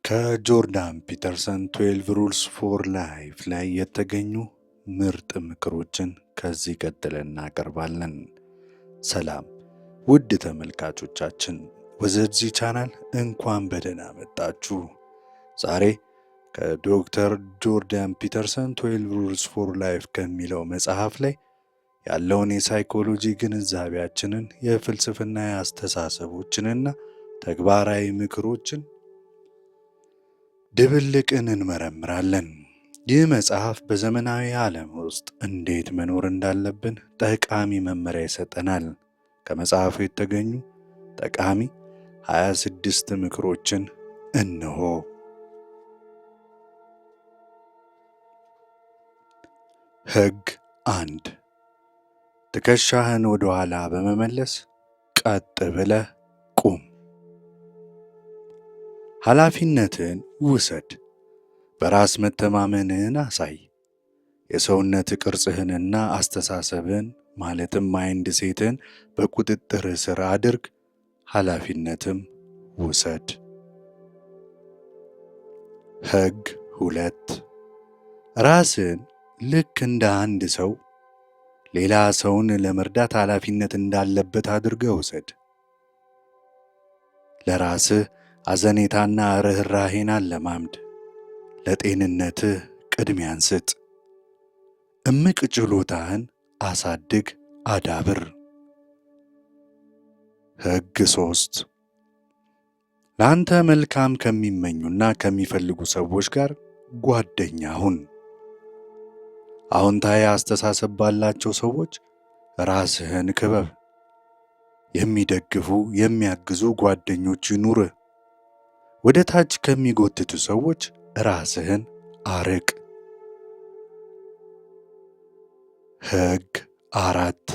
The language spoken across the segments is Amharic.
ከጆርዳን ፒተርሰን 12 ሩልስ ፎር ላይፍ ላይ የተገኙ ምርጥ ምክሮችን ከዚህ ቀጥለን እናቀርባለን። ሰላም ውድ ተመልካቾቻችን፣ ወደዚህ ቻናል እንኳን በደህና መጣችሁ። ዛሬ ከዶክተር ጆርዳን ፒተርሰን 12 ሩልስ ፎር ላይፍ ከሚለው መጽሐፍ ላይ ያለውን የሳይኮሎጂ ግንዛቤያችንን፣ የፍልስፍና አስተሳሰቦችንና ተግባራዊ ምክሮችን ድብልቅን እንመረምራለን። ይህ መጽሐፍ በዘመናዊ ዓለም ውስጥ እንዴት መኖር እንዳለብን ጠቃሚ መመሪያ ይሰጠናል። ከመጽሐፉ የተገኙ ጠቃሚ 26 ምክሮችን እነሆ። ሕግ 1. ትከሻህን ወደ ኋላ በመመለስ ቀጥ ብለህ ቁም። ኃላፊነትን ውሰድ። በራስ መተማመንህን አሳይ። የሰውነት ቅርጽህንና አስተሳሰብን ማለትም ማይንድ ሴትን በቁጥጥር ስር አድርግ። ኃላፊነትም ውሰድ። ሕግ 2. ራስን ልክ እንደ አንድ ሰው ሌላ ሰውን ለመርዳት ኃላፊነት እንዳለበት አድርገህ ውሰድ። ለራስህ አዘኔታና ርኅራኄን አለማምድ። ለጤንነትህ ቅድሚያን ስጥ። እምቅ ችሎታህን አሳድግ፣ አዳብር። ሕግ 3. ለአንተ መልካም ከሚመኙና ከሚፈልጉ ሰዎች ጋር ጓደኛ ሁን። አዎንታዊ አስተሳሰብ ባላቸው ሰዎች ራስህን ክበብ። የሚደግፉ የሚያግዙ ጓደኞች ይኑርህ። ወደ ታች ከሚጎትቱ ሰዎች ራስህን አርቅ። ሕግ 4.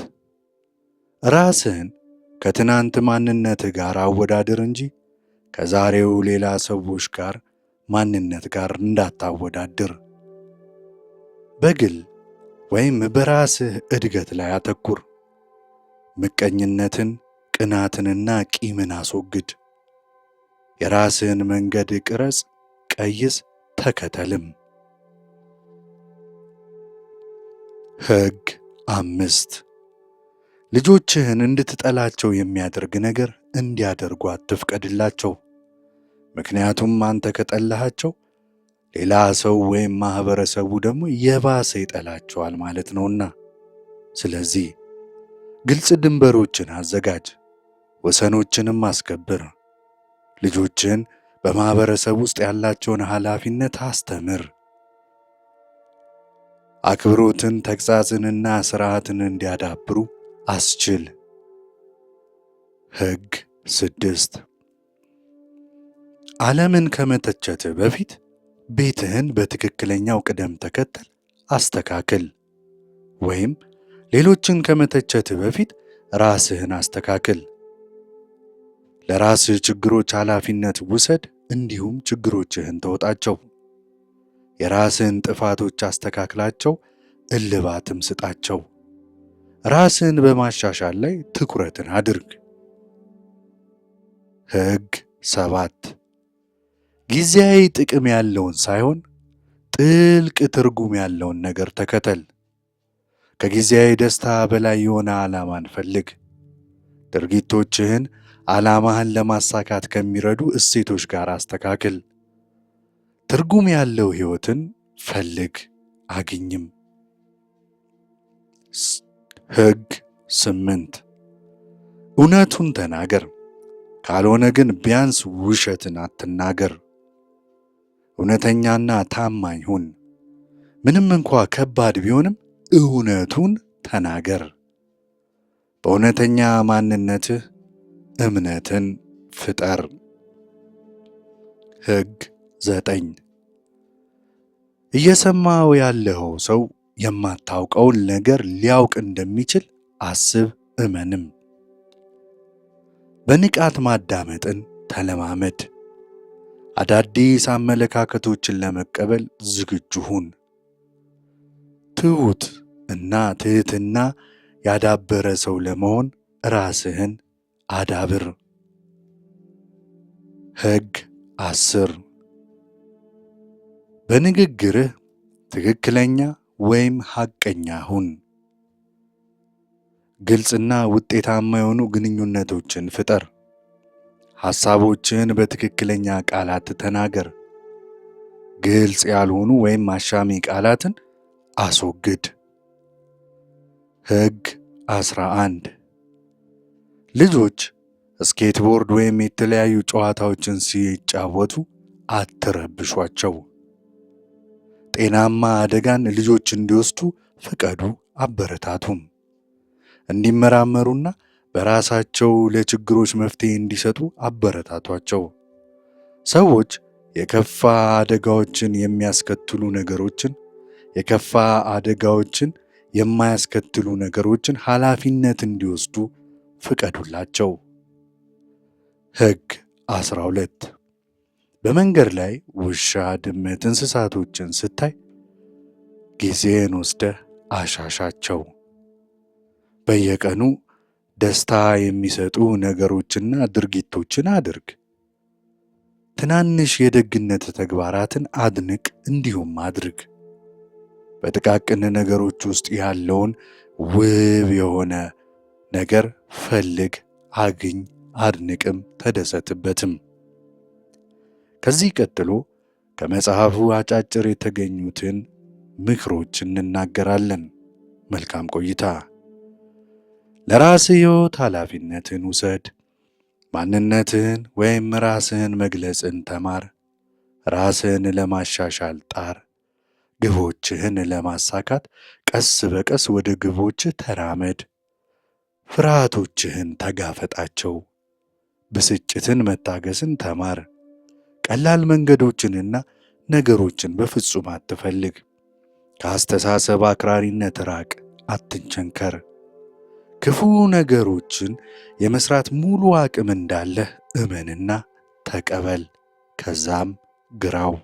ራስህን ከትናንት ማንነትህ ጋር አወዳድር እንጂ ከዛሬው ሌላ ሰዎች ጋር ማንነት ጋር እንዳታወዳድር። በግል ወይም በራስህ እድገት ላይ አተኩር። ምቀኝነትን፣ ቅናትንና ቂምን አስወግድ። የራስህን መንገድ ቅረጽ፣ ቀይስ፣ ተከተልም። ሕግ 5. ልጆችህን እንድትጠላቸው የሚያደርግ ነገር እንዲያደርጉ አትፍቀድላቸው። ምክንያቱም አንተ ከጠላሃቸው ሌላ ሰው ወይም ማህበረሰቡ ደግሞ የባሰ ይጠላቸዋል ማለት ነውና። ስለዚህ ግልጽ ድንበሮችን አዘጋጅ፣ ወሰኖችንም አስከብር። ልጆችን በማህበረሰብ ውስጥ ያላቸውን ኃላፊነት አስተምር። አክብሮትን፣ ተግሣጽንና ሥርዓትን እንዲያዳብሩ አስችል። ሕግ 6. ዓለምን ከመተቸትህ በፊት ቤትህን በትክክለኛው ቅደም ተከተል አስተካክል። ወይም ሌሎችን ከመተቸትህ በፊት ራስህን አስተካክል። ለራስህ ችግሮች ኃላፊነት ውሰድ፣ እንዲሁም ችግሮችህን ተወጣቸው። የራስህን ጥፋቶች አስተካክላቸው፣ እልባትም ስጣቸው። ራስህን በማሻሻል ላይ ትኩረትን አድርግ። ሕግ 7. ጊዜያዊ ጥቅም ያለውን ሳይሆን ጥልቅ ትርጉም ያለውን ነገር ተከተል። ከጊዜያዊ ደስታ በላይ የሆነ ዓላማን ፈልግ። ድርጊቶችህን ዓላማህን ለማሳካት ከሚረዱ እሴቶች ጋር አስተካክል። ትርጉም ያለው ሕይወትን ፈልግ፣ አግኝም። ሕግ 8. እውነቱን ተናገር፣ ካልሆነ ግን ቢያንስ ውሸትን አትናገር። እውነተኛና ታማኝ ሁን። ምንም እንኳ ከባድ ቢሆንም እውነቱን ተናገር። በእውነተኛ ማንነትህ እምነትን ፍጠር። ሕግ 9. እየሰማው ያለው ሰው የማታውቀውን ነገር ሊያውቅ እንደሚችል አስብ፣ እመንም። በንቃት ማዳመጥን ተለማመድ። አዳዲስ አመለካከቶችን ለመቀበል ዝግጁ ሁን። ትሑት እና ትሕትና ያዳበረ ሰው ለመሆን ራስህን አዳብር። ሕግ 10 በንግግርህ ትክክለኛ ወይም ሐቀኛ ሁን። ግልጽና ውጤታማ የሆኑ ግንኙነቶችን ፍጠር። ሐሳቦችን በትክክለኛ ቃላት ተናገር። ግልጽ ያልሆኑ ወይም አሻሚ ቃላትን አስወግድ። ሕግ 11 ልጆች ስኬትቦርድ ወይም የተለያዩ ጨዋታዎችን ሲጫወቱ አትረብሿቸው። ጤናማ አደጋን ልጆች እንዲወስዱ ፍቀዱ፣ አበረታቱም። እንዲመራመሩና በራሳቸው ለችግሮች መፍትሄ እንዲሰጡ አበረታቷቸው። ሰዎች የከፋ አደጋዎችን የማያስከትሉ ነገሮችን ኃላፊነት እንዲወስዱ ፍቀዱላቸው። ሕግ 12 በመንገድ ላይ ውሻ፣ ድመት፣ እንስሳቶችን ስታይ ጊዜን ወስደህ አሻሻቸው። በየቀኑ ደስታ የሚሰጡ ነገሮችና ድርጊቶችን አድርግ። ትናንሽ የደግነት ተግባራትን አድንቅ፣ እንዲሁም አድርግ። በጥቃቅን ነገሮች ውስጥ ያለውን ውብ የሆነ ነገር ፈልግ፣ አግኝ፣ አድንቅም፣ ተደሰትበትም። ከዚህ ቀጥሎ ከመጽሐፉ አጫጭር የተገኙትን ምክሮች እንናገራለን። መልካም ቆይታ። ለራስህ ሕይወት ኃላፊነትን ውሰድ። ማንነትህን ወይም ራስህን መግለጽን ተማር። ራስህን ለማሻሻል ጣር። ግቦችህን ለማሳካት ቀስ በቀስ ወደ ግቦችህ ተራመድ። ፍርሃቶችህን ተጋፈጣቸው። ብስጭትን መታገስን ተማር። ቀላል መንገዶችንና ነገሮችን በፍጹም አትፈልግ። ከአስተሳሰብ አክራሪነት ራቅ፣ አትቸንከር። ክፉ ነገሮችን የመስራት ሙሉ አቅም እንዳለህ እመንና ተቀበል። ከዛም ግራው።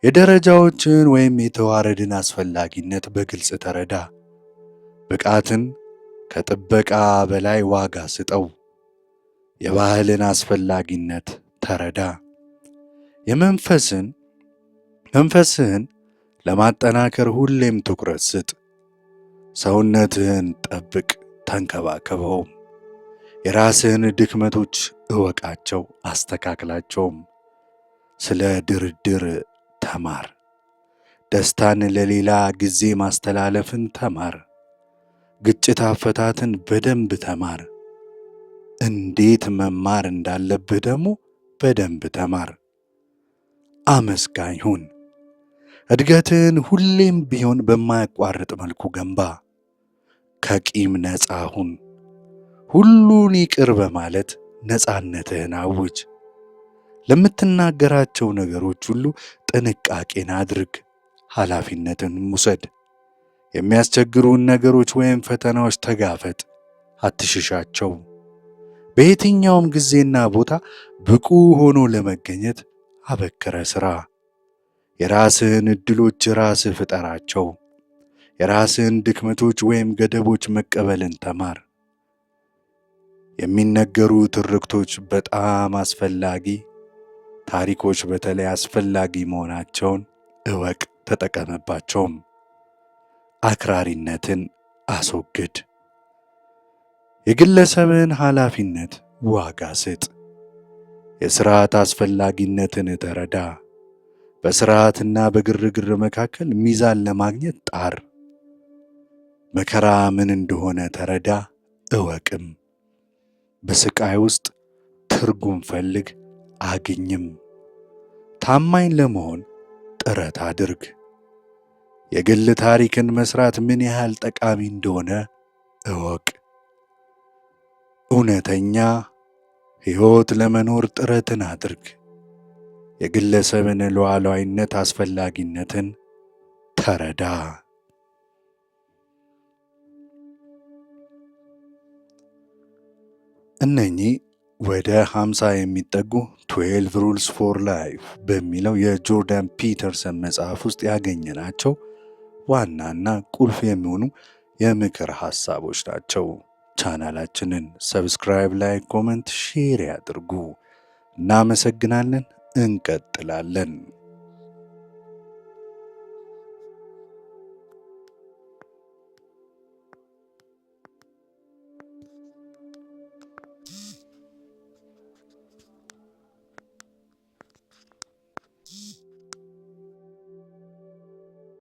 የደረጃዎችን ወይም የተዋረድን አስፈላጊነት በግልጽ ተረዳ። ብቃትን ከጥበቃ በላይ ዋጋ ስጠው። የባህልን አስፈላጊነት ተረዳ። መንፈስህን ለማጠናከር ሁሌም ትኩረት ስጥ። ሰውነትህን ጠብቅ፣ ተንከባከበውም። የራስህን ድክመቶች እወቃቸው፣ አስተካክላቸውም። ስለ ድርድር ተማር። ደስታን ለሌላ ጊዜ ማስተላለፍን ተማር። ግጭት አፈታትን በደንብ ተማር። እንዴት መማር እንዳለብህ ደግሞ በደንብ ተማር። አመስጋኝ ሁን። እድገትህን ሁሌም ቢሆን በማያቋርጥ መልኩ ገንባ። ከቂም ነፃ ሁን። ሁሉን ይቅር በማለት ነፃነትህን አውጅ። ለምትናገራቸው ነገሮች ሁሉ ጥንቃቄን አድርግ። ኃላፊነትንም ውሰድ። የሚያስቸግሩን ነገሮች ወይም ፈተናዎች ተጋፈጥ፣ አትሽሻቸው። በየትኛውም ጊዜና ቦታ ብቁ ሆኖ ለመገኘት አበክረ ሥራ። የራስህን ዕድሎች ራስህ ፍጠራቸው። የራስህን ድክመቶች ወይም ገደቦች መቀበልን ተማር። የሚነገሩ ትርክቶች በጣም አስፈላጊ፣ ታሪኮች በተለይ አስፈላጊ መሆናቸውን እወቅ፣ ተጠቀምባቸውም። አክራሪነትን አስወግድ። የግለሰብን ኃላፊነት ዋጋ ስጥ። የሥርዓት አስፈላጊነትን ተረዳ። በሥርዓትና በግርግር መካከል ሚዛን ለማግኘት ጣር። መከራ ምን እንደሆነ ተረዳ፣ እወቅም። በስቃይ ውስጥ ትርጉም ፈልግ፣ አግኝም። ታማኝ ለመሆን ጥረት አድርግ። የግል ታሪክን መስራት ምን ያህል ጠቃሚ እንደሆነ እወቅ። እውነተኛ ሕይወት ለመኖር ጥረትን አድርግ። የግለሰብን ሉዓላዊነት አስፈላጊነትን ተረዳ። እነኚህ ወደ 50 የሚጠጉ 12 ሩልስ ፎር ላይፍ በሚለው የጆርዳን ፒተርሰን መጽሐፍ ውስጥ ያገኘናቸው ዋናና ቁልፍ የሚሆኑ የምክር ሐሳቦች ናቸው። ቻናላችንን ሰብስክራይብ፣ ላይክ፣ ኮመንት፣ ሼር ያድርጉ። እናመሰግናለን። እንቀጥላለን።